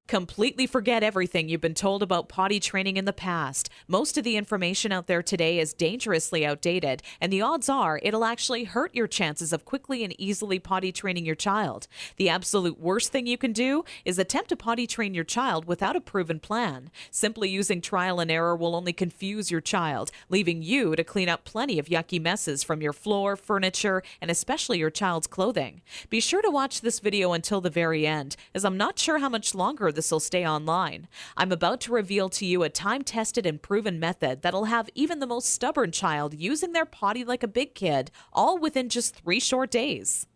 Completely forget everything you've been told about potty training in the past. Most of the information out there today is dangerously outdated, and the odds are it'll actually hurt your chances of quickly and easily potty training your child. The absolute worst thing you can do is attempt to potty train your child without a proven plan. Simply using trial and error will only confuse your child, leaving you to clean up plenty of yucky messes from your floor, furniture, and especially your child's clothing. Be sure to watch this video until the very end, as I'm not sure how much longer this will stay online. I'm about to reveal to you a time-tested and proven method that'll have even the most stubborn child using their potty like a big kid, all within just 3 short days.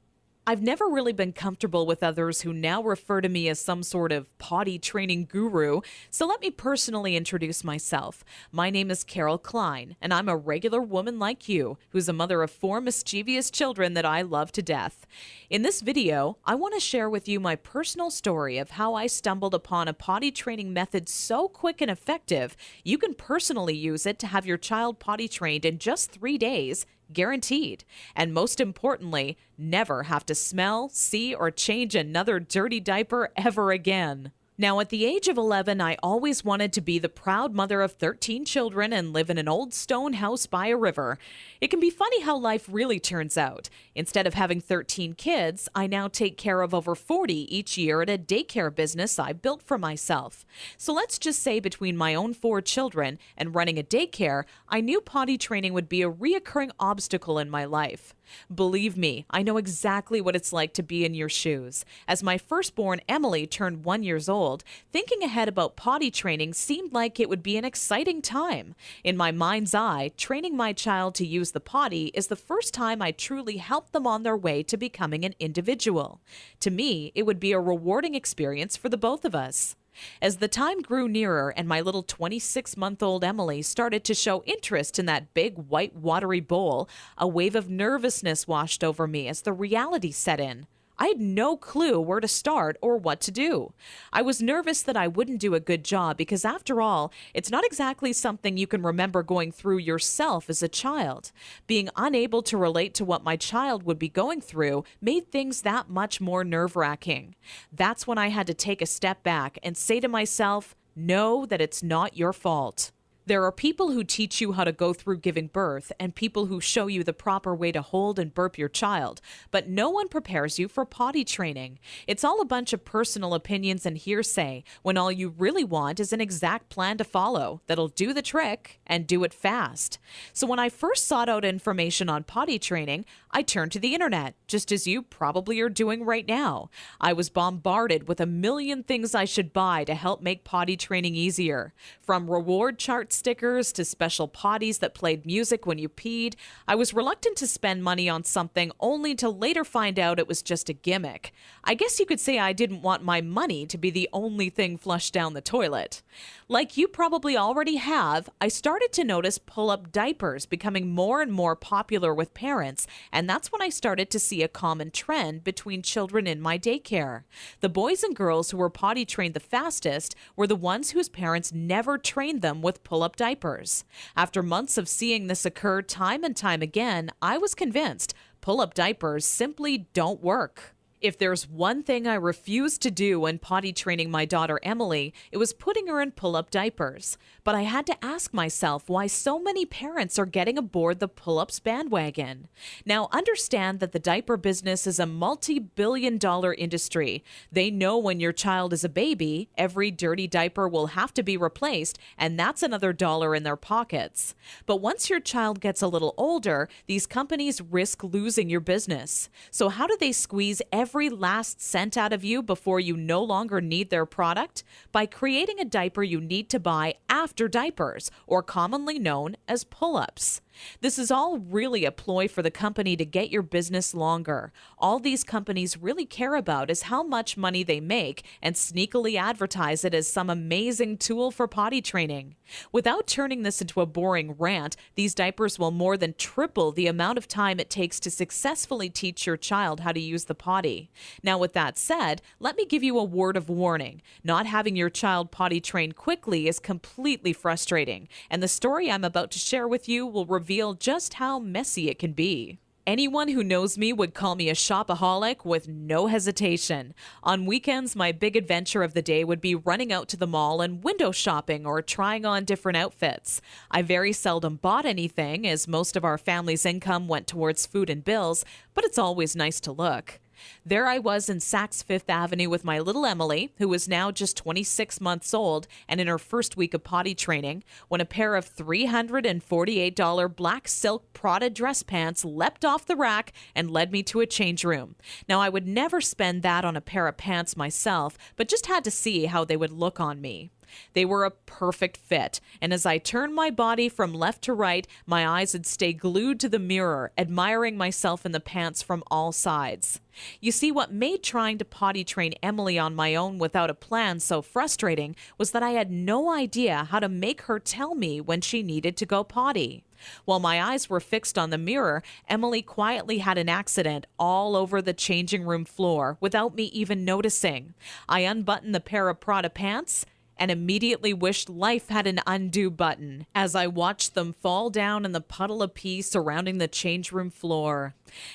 I've never really been comfortable with others who now refer to me as some sort of potty training guru, so let me personally introduce myself. My name is Carol Klein, and I'm a regular woman like you, who's a mother of 4 mischievous children that I love to death. In this video, I want to share with you my personal story of how I stumbled upon a potty training method so quick and effective, you can personally use it to have your child potty trained in just 3 days, guaranteed. And most importantly, never have to smell, see, or change another dirty diaper ever again. Now, at the age of 11, I always wanted to be the proud mother of 13 children and live in an old stone house by a river. It can be funny how life really turns out. Instead of having 13 kids, I now take care of over 40 each year at a daycare business I built for myself. So let's just say between my own 4 children and running a daycare, I knew potty training would be a reoccurring obstacle in my life. Believe me, I know exactly what it's like to be in your shoes. As my firstborn Emily turned 1 year old, thinking ahead about potty training seemed like it would be an exciting time. In my mind's eye, training my child to use the potty is the first time I truly helped them on their way to becoming an individual. To me, it would be a rewarding experience for the both of us. As the time grew nearer and my little 26-month-old Emily started to show interest in that big white watery bowl, a wave of nervousness washed over me as the reality set in. I had no clue where to start or what to do. I was nervous that I wouldn't do a good job because, after all, it's not exactly something you can remember going through yourself as a child. Being unable to relate to what my child would be going through made things that much more nerve-wracking. That's when I had to take a step back and say to myself, know that it's not your fault. There are people who teach you how to go through giving birth and people who show you the proper way to hold and burp your child, but no one prepares you for potty training. It's all a bunch of personal opinions and hearsay when all you really want is an exact plan to follow that'll do the trick and do it fast. So when I first sought out information on potty training, I turned to the internet, just as you probably are doing right now. I was bombarded with a million things I should buy to help make potty training easier. From reward chart stickers to special potties that played music when you peed, I was reluctant to spend money on something only to later find out it was just a gimmick. I guess you could say I didn't want my money to be the only thing flushed down the toilet. Like you probably already have, I started to notice pull-up diapers becoming more and more popular with parents, and that's when I started to see a common trend between children in my daycare. The boys and girls who were potty trained the fastest were the ones whose parents never trained them with pull-up diapers. After months of seeing this occur time and time again, I was convinced pull-up diapers simply don't work. If there's one thing I refused to do when potty training my daughter Emily, it was putting her in pull-up diapers. But I had to ask myself why so many parents are getting aboard the pull-ups bandwagon. Now, understand that the diaper business is a multi-billion-dollar industry. They know when your child is a baby, every dirty diaper will have to be replaced, and that's another dollar in their pockets. But once your child gets a little older, these companies risk losing your business. So how do they squeeze every last cent out of you before you no longer need their product? By creating a diaper you need to buy after diapers, or commonly known as pull-ups. This is all really a ploy for the company to get your business longer. All these companies really care about is how much money they make and sneakily advertise it as some amazing tool for potty training. Without turning this into a boring rant, these diapers will more than triple the amount of time it takes to successfully teach your child how to use the potty. Now, with that said, let me give you a word of warning. Not having your child potty trained quickly is completely frustrating, and the story I'm about to share with you will reveal just how messy it can be. Anyone who knows me would call me a shopaholic with no hesitation. On weekends, my big adventure of the day would be running out to the mall and window shopping or trying on different outfits. I very seldom bought anything, as most of our family's income went towards food and bills, but it's always nice to look. There I was in Saks Fifth Avenue with my little Emily, who was now just 26 months old and in her first week of potty training, when a pair of $348 black silk Prada dress pants leapt off the rack and led me to a change room. Now, I would never spend that on a pair of pants myself, but just had to see how they would look on me. They were a perfect fit, and as I turned my body from left to right, my eyes would stay glued to the mirror, admiring myself in the pants from all sides. You see, what made trying to potty train Emily on my own without a plan so frustrating was that I had no idea how to make her tell me when she needed to go potty. While my eyes were fixed on the mirror, Emily quietly had an accident all over the changing room floor without me even noticing. I unbuttoned the pair of Prada pants and immediately wished life had an undo button as I watched them fall down in the puddle of pee surrounding the change room floor.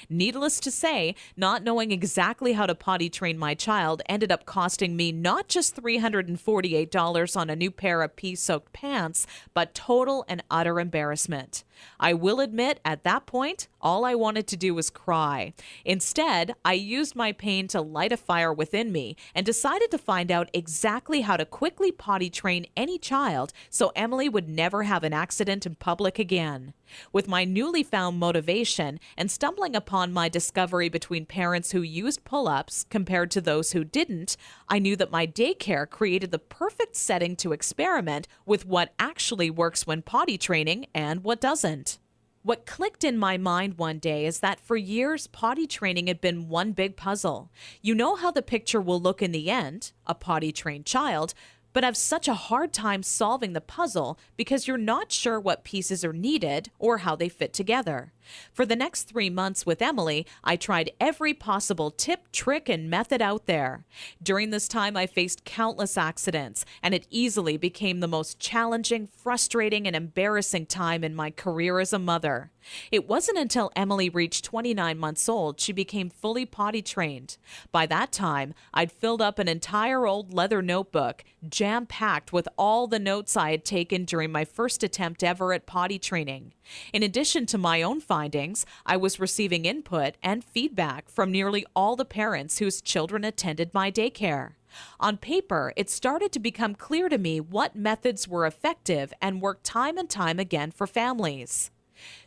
Needless to say, not knowing exactly how to potty train my child ended up costing me not just $348 on a new pair of pee-soaked pants, but total and utter embarrassment. I will admit, at that point, all I wanted to do was cry. Instead, I used my pain to light a fire within me and decided to find out exactly how to quickly potty train any child so Emily would never have an accident in public again. With my newly found motivation and stumbling upon my discovery between parents who used pull-ups compared to those who didn't, I knew that my daycare created the perfect setting to experiment with what actually works when potty training and what doesn't. What clicked in my mind one day is that for years, potty training had been one big puzzle. You know how the picture will look in the end, a potty-trained child, but have such a hard time solving the puzzle because you're not sure what pieces are needed or how they fit together. For the next 3 months with Emily, I tried every possible tip, trick, and method out there. During this time, I faced countless accidents, and it easily became the most challenging, frustrating, and embarrassing time in my career as a mother. It wasn't until Emily reached 29 months old she became fully potty trained. By that time, I'd filled up an entire old leather notebook, jam-packed with all the notes I had taken during my first attempt ever at potty training. In addition to my own findings, I was receiving input and feedback from nearly all the parents whose children attended my daycare. On paper, it started to become clear to me what methods were effective and worked time and time again for families.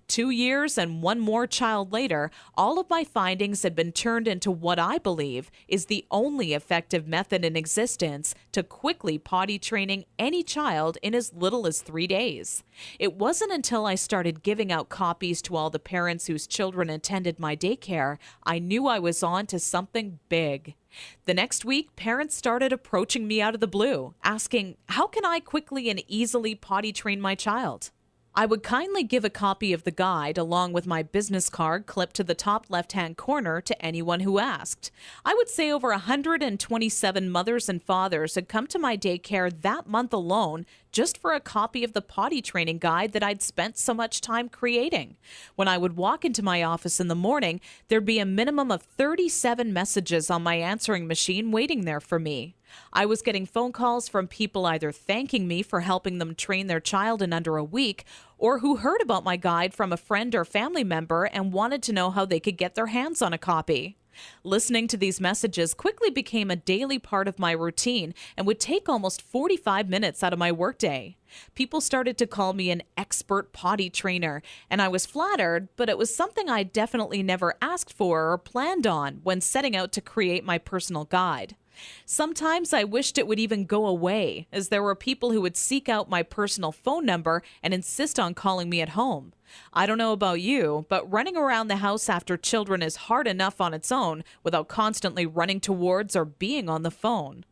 2 years and one more child later, all of my findings had been turned into what I believe is the only effective method in existence to quickly potty training any child in as little as 3 days. It wasn't until I started giving out copies to all the parents whose children attended my daycare I knew I was on to something big. The next week, parents started approaching me out of the blue, asking, how can I quickly and easily potty train my child? I would kindly give a copy of the guide along with my business card clipped to the top left-hand corner to anyone who asked. I would say over 127 mothers and fathers had come to my daycare that month alone just for a copy of the potty training guide that I'd spent so much time creating. When I would walk into my office in the morning, there'd be a minimum of 37 messages on my answering machine waiting there for me. I was getting phone calls from people either thanking me for helping them train their child in under a week, or who heard about my guide from a friend or family member and wanted to know how they could get their hands on a copy. Listening to these messages quickly became a daily part of my routine and would take almost 45 minutes out of my workday. People started to call me an expert potty trainer, and I was flattered, but it was something I definitely never asked for or planned on when setting out to create my personal guide. Sometimes I wished it would even go away, as there were people who would seek out my personal phone number and insist on calling me at home. I don't know about you, but running around the house after children is hard enough on its own without constantly running towards or being on the phone.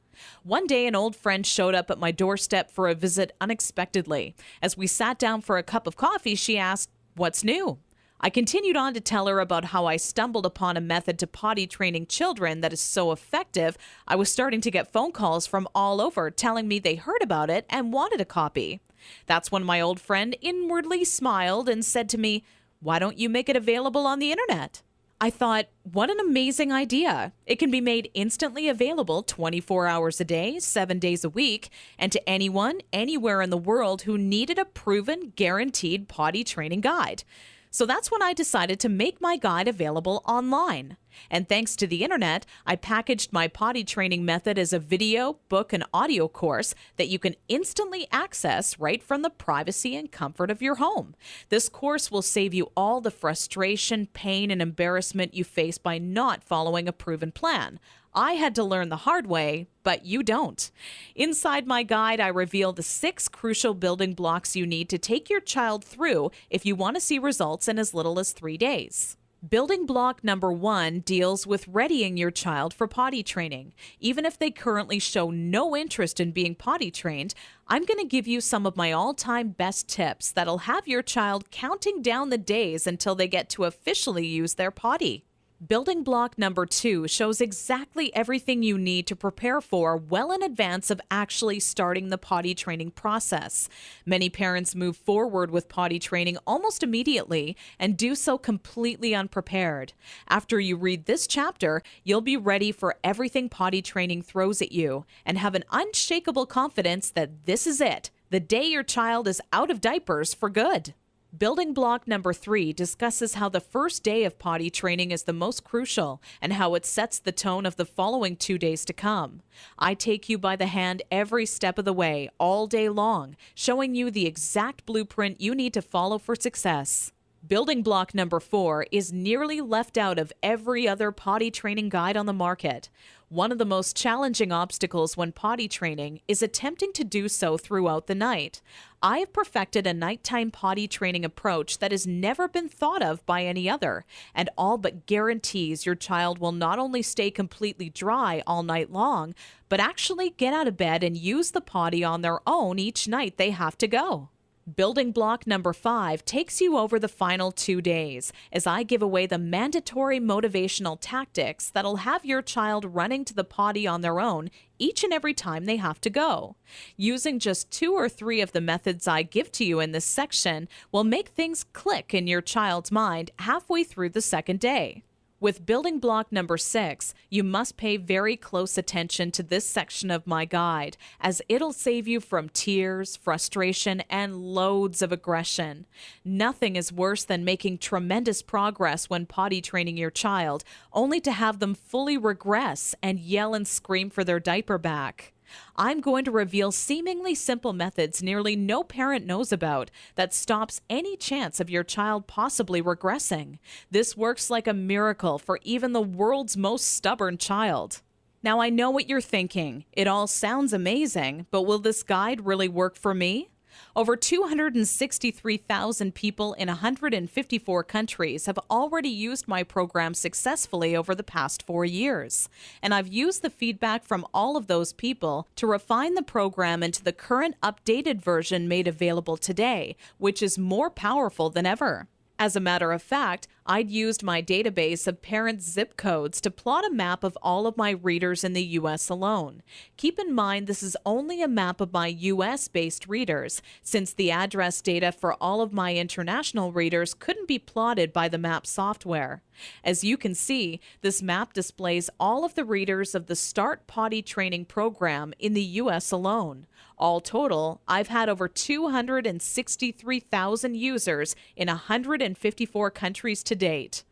One day, an old friend showed up at my doorstep for a visit unexpectedly. As we sat down for a cup of coffee, she asked, "What's new?" I continued on to tell her about how I stumbled upon a method to potty training children that is so effective, I was starting to get phone calls from all over telling me they heard about it and wanted a copy. That's when my old friend inwardly smiled and said to me, Why don't you make it available on the internet? I thought, what an amazing idea. It can be made instantly available 24 hours a day, 7 days a week, and to anyone, anywhere in the world who needed a proven, guaranteed potty training guide. So that's when I decided to make my guide available online. And thanks to the internet, I packaged my potty training method as a video, book, and audio course that you can instantly access right from the privacy and comfort of your home. This course will save you all the frustration, pain, and embarrassment you face by not following a proven plan. I had to learn the hard way, but you don't. Inside my guide, I reveal the 6 crucial building blocks you need to take your child through if you want to see results in as little as 3 days. Building block number 1 deals with readying your child for potty training. Even if they currently show no interest in being potty trained, I'm going to give you some of my all-time best tips that'll have your child counting down the days until they get to officially use their potty. Building block number 2 shows exactly everything you need to prepare for well in advance of actually starting the potty training process. Many parents move forward with potty training almost immediately and do so completely unprepared. After you read this chapter, you'll be ready for everything potty training throws at you and have an unshakable confidence that this is it, the day your child is out of diapers for good. Building block number 3 discusses how the first day of potty training is the most crucial and how it sets the tone of the following 2 days to come. I take you by the hand every step of the way, all day long, showing you the exact blueprint you need to follow for success. Building block number 4 is nearly left out of every other potty training guide on the market. One of the most challenging obstacles when potty training is attempting to do so throughout the night. I have perfected a nighttime potty training approach that has never been thought of by any other, and all but guarantees your child will not only stay completely dry all night long, but actually get out of bed and use the potty on their own each night they have to go. Building block number 5 takes you over the final 2 days as I give away the mandatory motivational tactics that'll have your child running to the potty on their own each and every time they have to go. Using just 2 or 3 of the methods I give to you in this section will make things click in your child's mind halfway through the second day. With building block number 6, you must pay very close attention to this section of my guide, as it'll save you from tears, frustration, and loads of aggression. Nothing is worse than making tremendous progress when potty training your child, only to have them fully regress and yell and scream for their diaper back. I'm going to reveal seemingly simple methods nearly no parent knows about that stops any chance of your child possibly regressing. This works like a miracle for even the world's most stubborn child. Now, I know what you're thinking. It all sounds amazing, but will this guide really work for me? Over 263,000 people in 154 countries have already used my program successfully over the past 4 years. And I've used the feedback from all of those people to refine the program into the current updated version made available today, which is more powerful than ever. As a matter of fact, I'd used my database of parents' zip codes to plot a map of all of my readers in the U.S. alone. Keep in mind this is only a map of my U.S.-based readers, since the address data for all of my international readers couldn't be plotted by the map software. As you can see, this map displays all of the readers of the Start Potty Training program in the U.S. alone. All total, I've had over 263,000 users in 154 countries to date.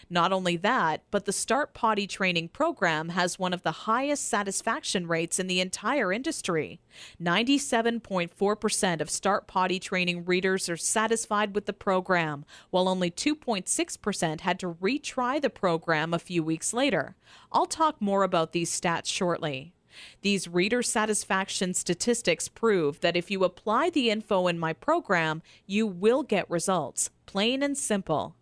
Not only that, but the Start Potty Training program has one of the highest satisfaction rates in the entire industry. 97.4% of Start Potty Training readers are satisfied with the program, while only 2.6% had to retry the program a few weeks later. I'll talk more about these stats shortly. These reader satisfaction statistics prove that if you apply the info in my program, you will get results, plain and simple.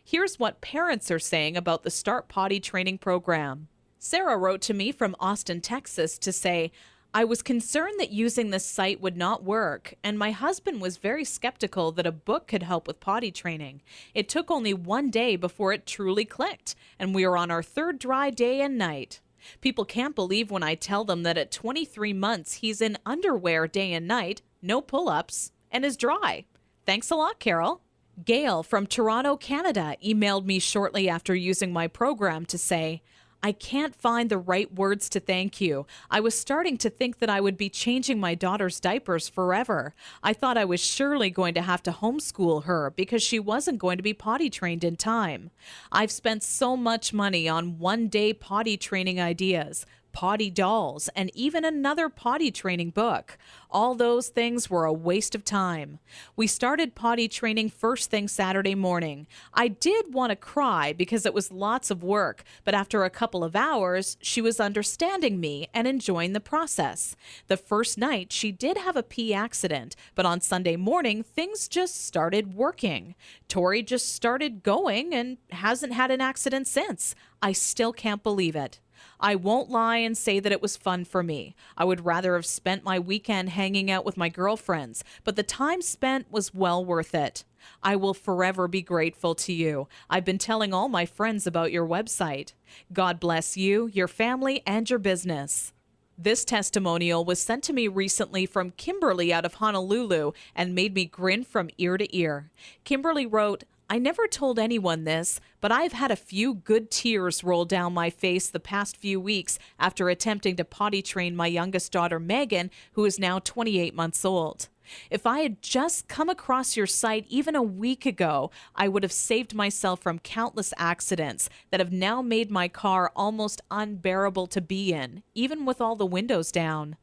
Here's what parents are saying about the Start Potty Training program. Sarah wrote to me from Austin, Texas to say, I was concerned that using this site would not work, and my husband was very skeptical that a book could help with potty training. It took only 1 day before it truly clicked, and we are on our 3rd dry day and night. People can't believe when I tell them that at 23 months he's in underwear day and night, no pull-ups, and is dry. Thanks a lot, Carol. Gail from Toronto, Canada, emailed me shortly after using my program to say, I can't find the right words to thank you. I was starting to think that I would be changing my daughter's diapers forever. I thought I was surely going to have to homeschool her because she wasn't going to be potty trained in time. I've spent so much money on one-day potty training ideas, potty dolls, and even another potty training book. All those things were a waste of time. We started potty training first thing Saturday morning. I did want to cry because it was lots of work, but after a couple of hours, she was understanding me and enjoying the process. The first night, she did have a pee accident, but on Sunday morning, things just started working. Tori just started going and hasn't had an accident since. I still can't believe it. I won't lie and say that it was fun for me. I would rather have spent my weekend hanging out with my girlfriends, but the time spent was well worth it. I will forever be grateful to you. I've been telling all my friends about your website. God bless you, your family, and your business. This testimonial was sent to me recently from Kimberly out of Honolulu and made me grin from ear to ear. Kimberly wrote, I never told anyone this, but I've had a few good tears roll down my face the past few weeks after attempting to potty train my youngest daughter, Megan, who is now 28 months old. If I had just come across your site even a week ago, I would have saved myself from countless accidents that have now made my car almost unbearable to be in, even with all the windows down.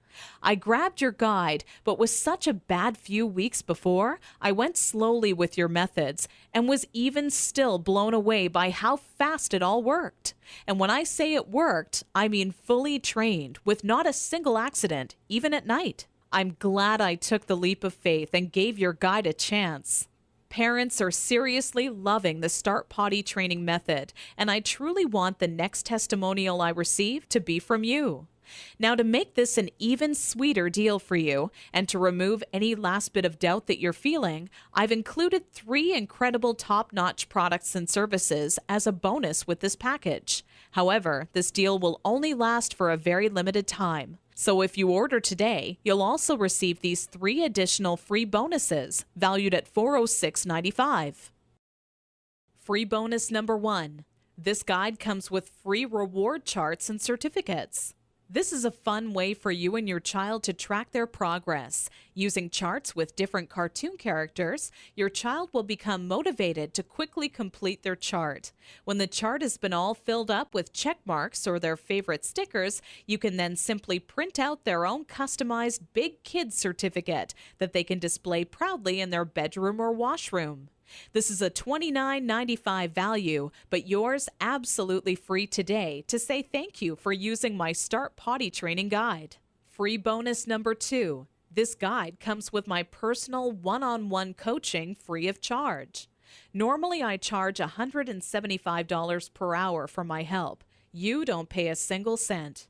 I grabbed your guide, but with such a bad few weeks before, I went slowly with your methods and was even still blown away by how fast it all worked. And when I say it worked, I mean fully trained, with not a single accident, even at night. I'm glad I took the leap of faith and gave your guide a chance. Parents are seriously loving the Start Potty training method, and I truly want the next testimonial I receive to be from you. Now, to make this an even sweeter deal for you and to remove any last bit of doubt that you're feeling, I've included 3 incredible top-notch products and services as a bonus with this package. However, this deal will only last for a very limited time. So if you order today, you'll also receive these 3 additional free bonuses valued at $406.95. Free bonus number 1. This guide comes with free reward charts and certificates. This is a fun way for you and your child to track their progress. Using charts with different cartoon characters, your child will become motivated to quickly complete their chart. When the chart has been all filled up with check marks or their favorite stickers, you can then simply print out their own customized Big Kids certificate that they can display proudly in their bedroom or washroom. This is a $29.95 value, but yours absolutely free today to say thank you for using my Start Potty Training Guide. Free bonus number 2. This guide comes with my personal one-on-one coaching free of charge. Normally, I charge $175 per hour for my help. You don't pay a single cent.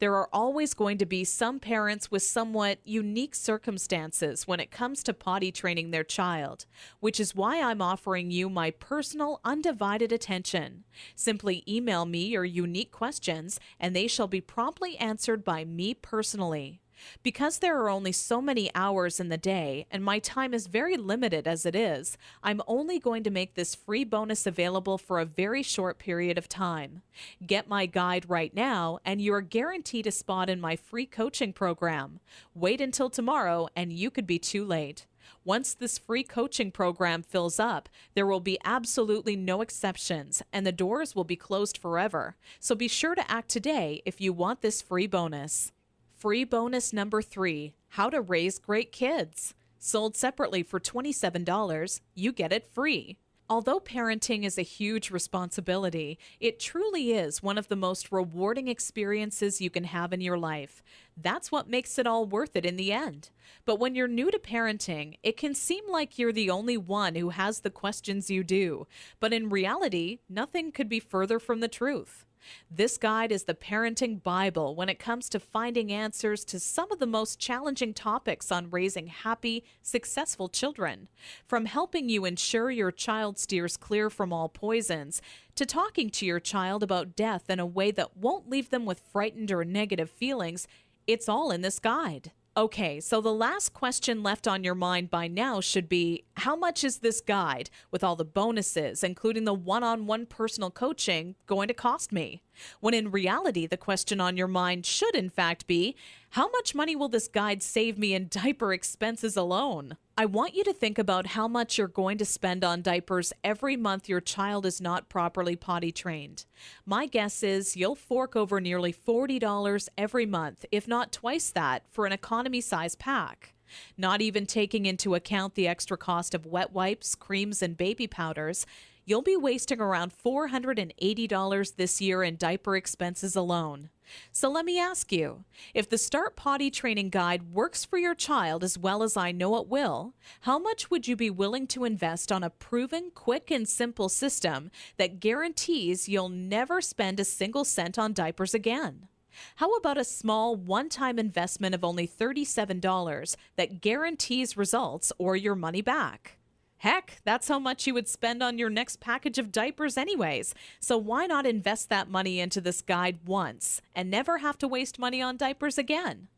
There are always going to be some parents with somewhat unique circumstances when it comes to potty training their child, which is why I'm offering you my personal undivided attention. Simply email me your unique questions, and they shall be promptly answered by me personally. Because there are only so many hours in the day, and my time is very limited as it is, I'm only going to make this free bonus available for a very short period of time. Get my guide right now, and you're guaranteed a spot in my free coaching program. Wait until tomorrow, and you could be too late. Once this free coaching program fills up, there will be absolutely no exceptions, and the doors will be closed forever. So be sure to act today if you want this free bonus. Free bonus number 3, How to Raise Great Kids. Sold separately for $27, you get it free. Although parenting is a huge responsibility, it truly is one of the most rewarding experiences you can have in your life. That's what makes it all worth it in the end. But when you're new to parenting, it can seem like you're the only one who has the questions you do. But in reality, nothing could be further from the truth. This guide is the parenting Bible when it comes to finding answers to some of the most challenging topics on raising happy, successful children. From helping you ensure your child steers clear from all poisons, to talking to your child about death in a way that won't leave them with frightened or negative feelings, it's all in this guide. Okay, so the last question left on your mind by now should be, how much is this guide, with all the bonuses, including the one-on-one personal coaching, going to cost me? When in reality, the question on your mind should in fact be, how much money will this guide save me in diaper expenses alone? I want you to think about how much you're going to spend on diapers every month your child is not properly potty trained. My guess is you'll fork over nearly $40 every month, if not twice that, for an economy size pack. Not even taking into account the extra cost of wet wipes, creams, and baby powders, you'll be wasting around $480 this year in diaper expenses alone. So let me ask you, if the Start Potty Training Guide works for your child as well as I know it will, how much would you be willing to invest on a proven, quick, and simple system that guarantees you'll never spend a single cent on diapers again? How about a small one-time investment of only $37 that guarantees results or your money back? Heck, that's how much you would spend on your next package of diapers anyways. So why not invest that money into this guide once and never have to waste money on diapers again?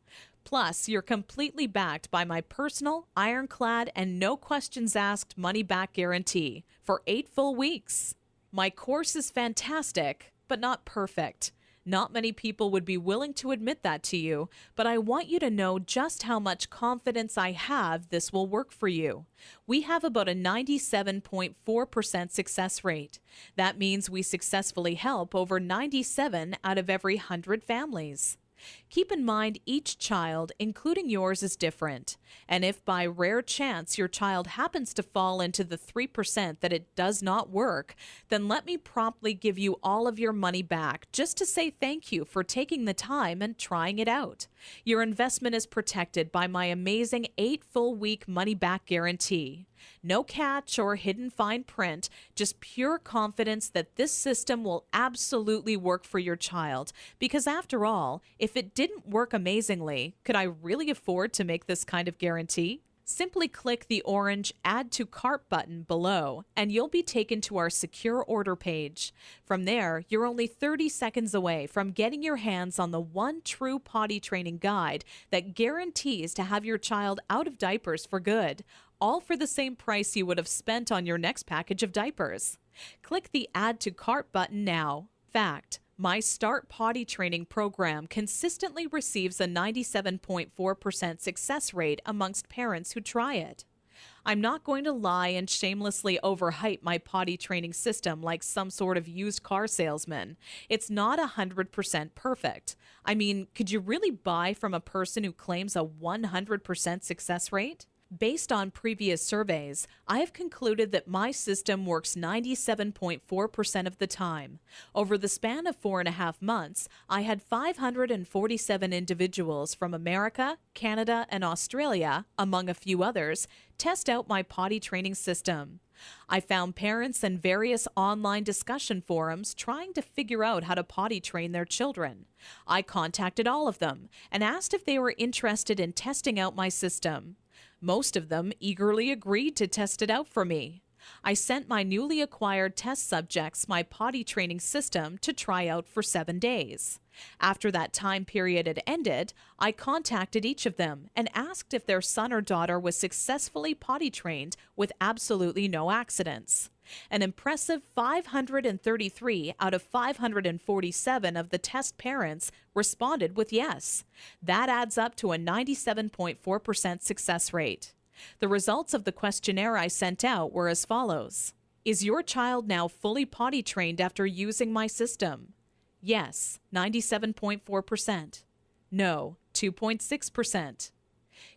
Plus, you're completely backed by my personal, ironclad, and no questions asked money-back guarantee for 8 full weeks. My course is fantastic, but not perfect. Not many people would be willing to admit that to you, but I want you to know just how much confidence I have this will work for you. We have about a 97.4% success rate. That means we successfully help over 97 out of every 100 families. Keep in mind each child, including yours, is different. And if by rare chance your child happens to fall into the 3% that it does not work, then let me promptly give you all of your money back just to say thank you for taking the time and trying it out. Your investment is protected by my amazing 8 full week money back guarantee. No catch or hidden fine print, just pure confidence that this system will absolutely work for your child. Because after all, if it didn't work amazingly, could I really afford to make this kind of guarantee? Simply click the orange Add to Cart button below, and you'll be taken to our secure order page. From there, you're only 30 seconds away from getting your hands on the one true potty training guide that guarantees to have your child out of diapers for good, all for the same price you would have spent on your next package of diapers. Click the Add to Cart button now. Fact: my Start Potty Training program consistently receives a 97.4% success rate amongst parents who try it. I'm not going to lie and shamelessly overhype my potty training system like some sort of used car salesman. It's not 100% perfect. I mean, could you really buy from a person who claims a 100% success rate? Based on previous surveys, I have concluded that my system works 97.4% of the time. Over the span of 4.5 months, I had 547 individuals from America, Canada, and Australia, among a few others, test out my potty training system. I found parents in various online discussion forums trying to figure out how to potty train their children. I contacted all of them and asked if they were interested in testing out my system. Most of them eagerly agreed to test it out for me. I sent my newly acquired test subjects my potty training system to try out for 7 days. After that time period had ended, I contacted each of them and asked if their son or daughter was successfully potty trained with absolutely no accidents. An impressive 533 out of 547 of the test parents responded with yes. That adds up to a 97.4% success rate. The results of the questionnaire I sent out were as follows. Is your child now fully potty trained after using my system? Yes, 97.4%. No, 2.6%.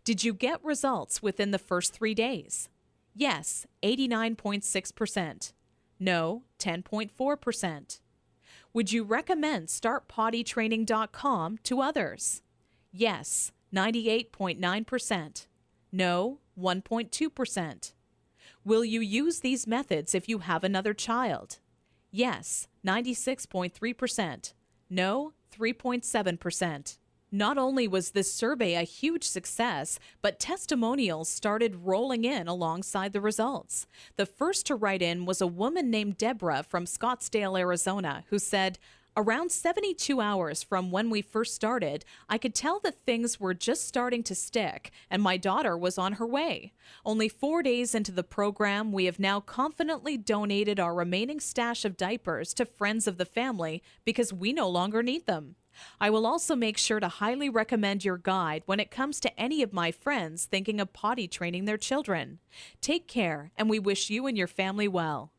Did you get results within the first 3 days? Yes, 89.6%. No, 10.4%. Would you recommend StartPottyTraining.com to others? Yes, 98.9%. No, 1.2%. Will you use these methods if you have another child? Yes, 96.3%. No, 3.7%. Not only was this survey a huge success, but testimonials started rolling in alongside the results. The first to write in was a woman named Deborah from Scottsdale, Arizona, who said, Around 72 hours from when we first started, I could tell that things were just starting to stick, and my daughter was on her way. Only 4 days into the program, we have now confidently donated our remaining stash of diapers to friends of the family because we no longer need them. I will also make sure to highly recommend your guide when it comes to any of my friends thinking of potty training their children. Take care, and we wish you and your family well.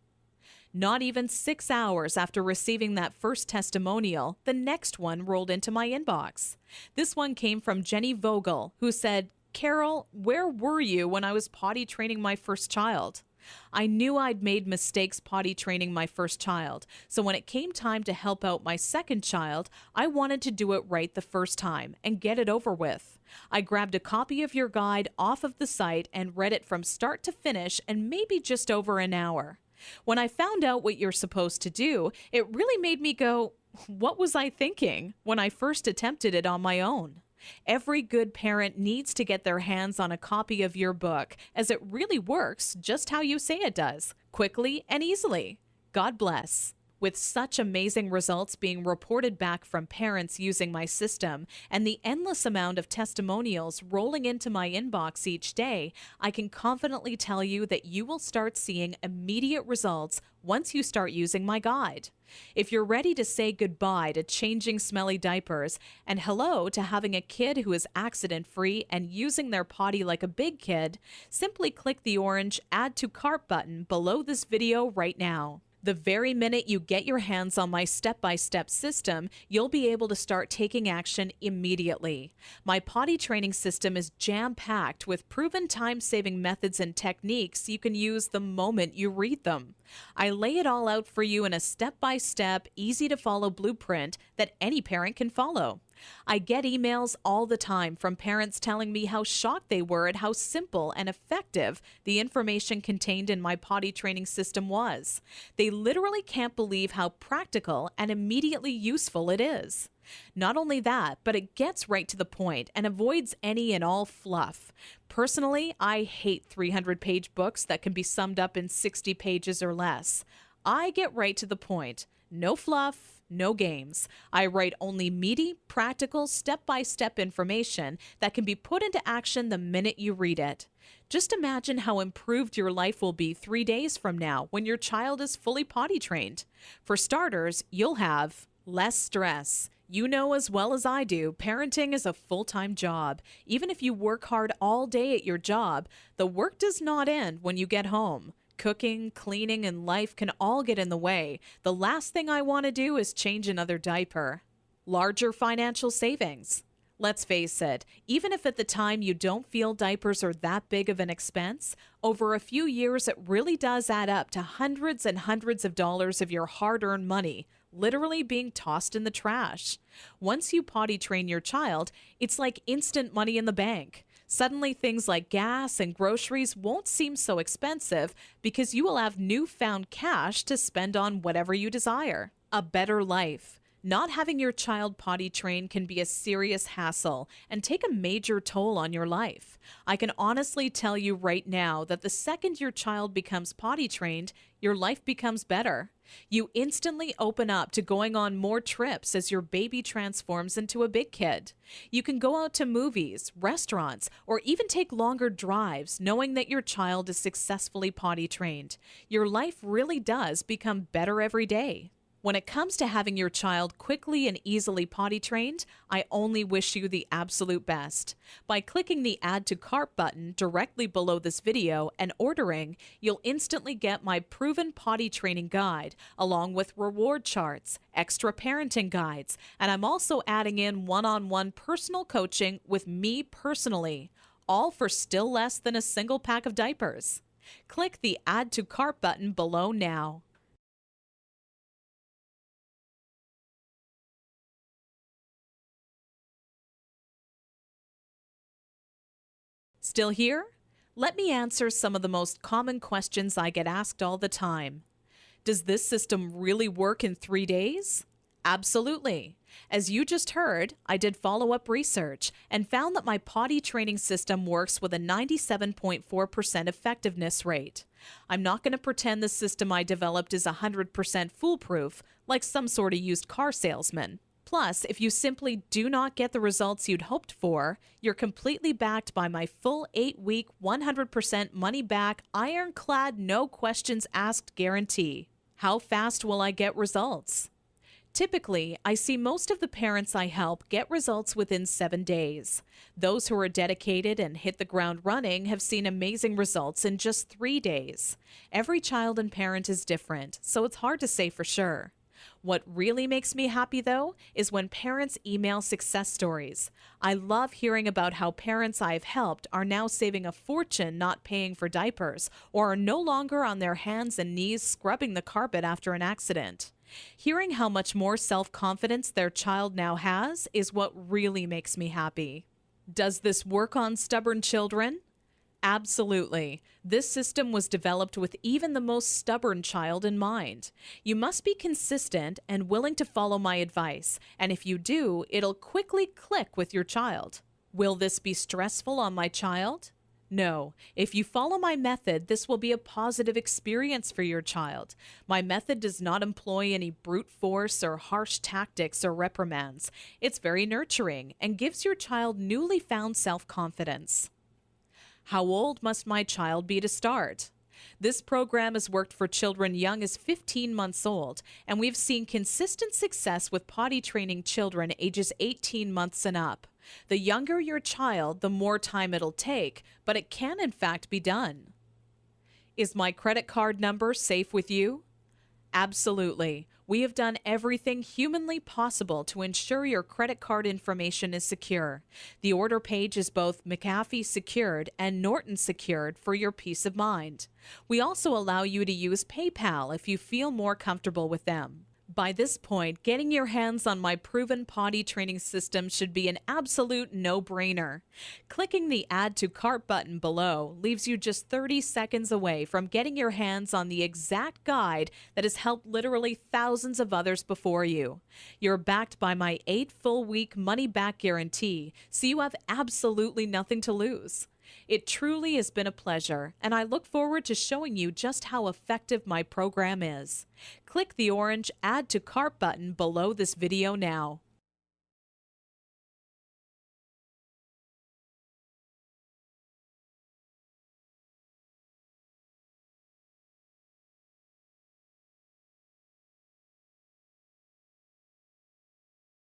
Not even 6 hours after receiving that first testimonial, the next one rolled into my inbox. This one came from Jenny Vogel, who said, "Carol, where were you when I was potty training my first child?" I knew I'd made mistakes potty training my first child, so when it came time to help out my second child, I wanted to do it right the first time and get it over with. I grabbed a copy of your guide off of the site and read it from start to finish in maybe just over an hour. When I found out what you're supposed to do, it really made me go, what was I thinking when I first attempted it on my own? Every good parent needs to get their hands on a copy of your book, as it really works just how you say it does, quickly and easily. God bless. With such amazing results being reported back from parents using my system and the endless amount of testimonials rolling into my inbox each day, I can confidently tell you that you will start seeing immediate results once you start using my guide. If you're ready to say goodbye to changing smelly diapers and hello to having a kid who is accident-free and using their potty like a big kid, simply click the orange Add to Cart button below this video right now. The very minute you get your hands on my step-by-step system, you'll be able to start taking action immediately. My potty training system is jam-packed with proven time-saving methods and techniques you can use the moment you read them. I lay it all out for you in a step-by-step, easy-to-follow blueprint that any parent can follow. I get emails all the time from parents telling me how shocked they were at how simple and effective the information contained in my potty training system was. They literally can't believe how practical and immediately useful it is. Not only that, but it gets right to the point and avoids any and all fluff. Personally, I hate 300-page books that can be summed up in 60 pages or less. I get right to the point. No fluff. No games. I write only meaty, practical, step-by-step information that can be put into action the minute you read it. Just imagine how improved your life will be 3 days from now when your child is fully potty trained. For starters, you'll have less stress. You know as well as I do, parenting is a full-time job. Even if you work hard all day at your job, the work does not end when you get home. Cooking, cleaning, and life can all get in the way. The last thing I want to do is change another diaper. Larger financial savings. Let's face it, even if at the time you don't feel diapers are that big of an expense, over a few years it really does add up to hundreds and hundreds of dollars of your hard-earned money, literally being tossed in the trash. Once you potty train your child, it's like instant money in the bank. Suddenly, things like gas and groceries won't seem so expensive because you will have newfound cash to spend on whatever you desire. A better life. Not having your child potty trained can be a serious hassle and take a major toll on your life. I can honestly tell you right now that the second your child becomes potty trained, your life becomes better. You instantly open up to going on more trips as your baby transforms into a big kid. You can go out to movies, restaurants, or even take longer drives knowing that your child is successfully potty trained. Your life really does become better every day. When it comes to having your child quickly and easily potty trained, I only wish you the absolute best. By clicking the Add to Cart button directly below this video and ordering, you'll instantly get my proven potty training guide, along with reward charts, extra parenting guides, and I'm also adding in one-on-one personal coaching with me personally, all for still less than a single pack of diapers. Click the Add to Cart button below now. Still here? Let me answer some of the most common questions I get asked all the time. Does this system really work in 3 days? Absolutely. As you just heard, I did follow-up research and found that my potty training system works with a 97.4% effectiveness rate. I'm not going to pretend the system I developed is 100% foolproof, like some sort of used car salesman. Plus, if you simply do not get the results you'd hoped for, you're completely backed by my full 8-week, 100% money-back, ironclad, no questions asked guarantee. How fast will I get results? Typically, I see most of the parents I help get results within 7 days. Those who are dedicated and hit the ground running have seen amazing results in just 3 days. Every child and parent is different, so it's hard to say for sure. What really makes me happy, though, is when parents email success stories. I love hearing about how parents I've helped are now saving a fortune not paying for diapers or are no longer on their hands and knees scrubbing the carpet after an accident. Hearing how much more self-confidence their child now has is what really makes me happy. Does this work on stubborn children? Absolutely. This system was developed with even the most stubborn child in mind. You must be consistent and willing to follow my advice, and if you do, it'll quickly click with your child. Will this be stressful on my child? No. If you follow my method, this will be a positive experience for your child. My method does not employ any brute force or harsh tactics or reprimands. It's very nurturing and gives your child newly found self-confidence. How old must my child be to start? This program has worked for children young as 15 months old, and we've seen consistent success with potty training children ages 18 months and up. The younger your child, the more time it'll take, but it can in fact be done. Is my credit card number safe with you? Absolutely. We have done everything humanly possible to ensure your credit card information is secure. The order page is both McAfee secured and Norton secured for your peace of mind. We also allow you to use PayPal if you feel more comfortable with them. By this point, getting your hands on my proven potty training system should be an absolute no-brainer. Clicking the Add to Cart button below leaves you just 30 seconds away from getting your hands on the exact guide that has helped literally thousands of others before you. You're backed by my 8 full-week money-back guarantee, so you have absolutely nothing to lose. It truly has been a pleasure, and I look forward to showing you just how effective my program is. Click the orange Add to Cart button below this video now.